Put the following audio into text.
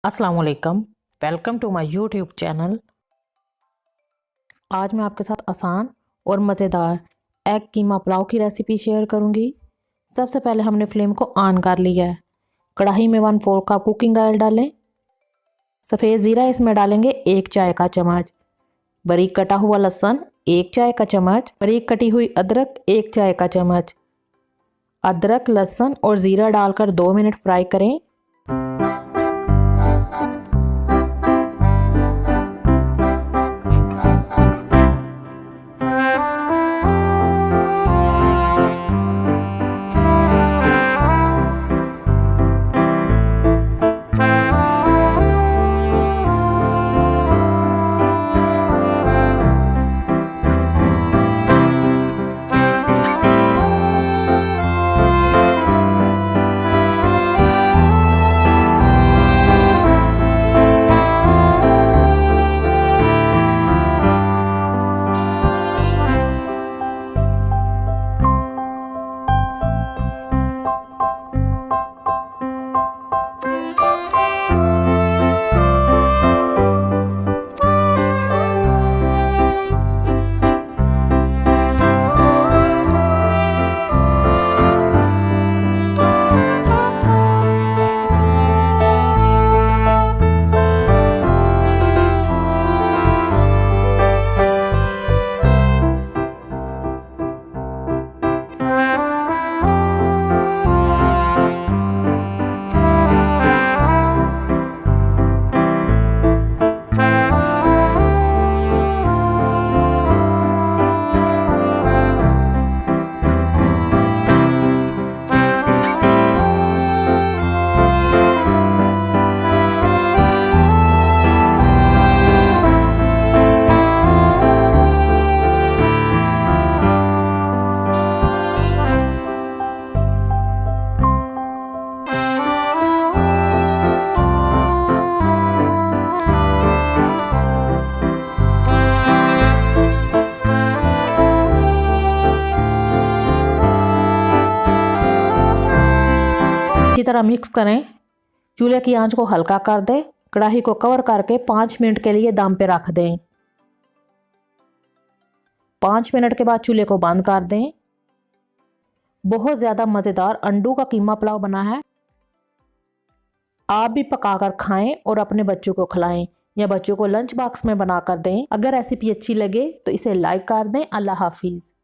अस्सलाम वालेकुम, welcome to my YouTube channel. आज मैं आपके साथ आसान और मज़ेदार एग कीमा पुलाव की रेसिपी शेयर करूंगी। सबसे पहले हमने फ्लेम को ऑन कर लिया है। कढ़ाई में 1/4 कप कुकिंग ऑयल डालें। सफ़ेद ज़ीरा इसमें डालेंगे 1 चाय का चम्मच। बारीक कटा हुआ लहसुन 1 चाय का चम्मच। बारीक कटी हुई अदरक 1 चाय का चम्मच। अदरक, लहसुन और ज़ीरा डालकर 2 मिनट फ्राई करें। अच्छी तरह मिक्स करें। चूल्हे की आंच को हल्का कर दें। कढ़ाई को कवर करके 5 मिनट के लिए दम पे रख दें। 5 मिनट के बाद चूल्हे को बंद कर दें। बहुत ज़्यादा मज़ेदार अंडू का कीमा पुलाव बना है। आप भी पकाकर खाएं और अपने बच्चों को खिलाएं या बच्चों को लंच बॉक्स में बना कर दें। अगर रेसिपी अच्छी लगे तो इसे लाइक कर दें। अल्लाह हाफिज़।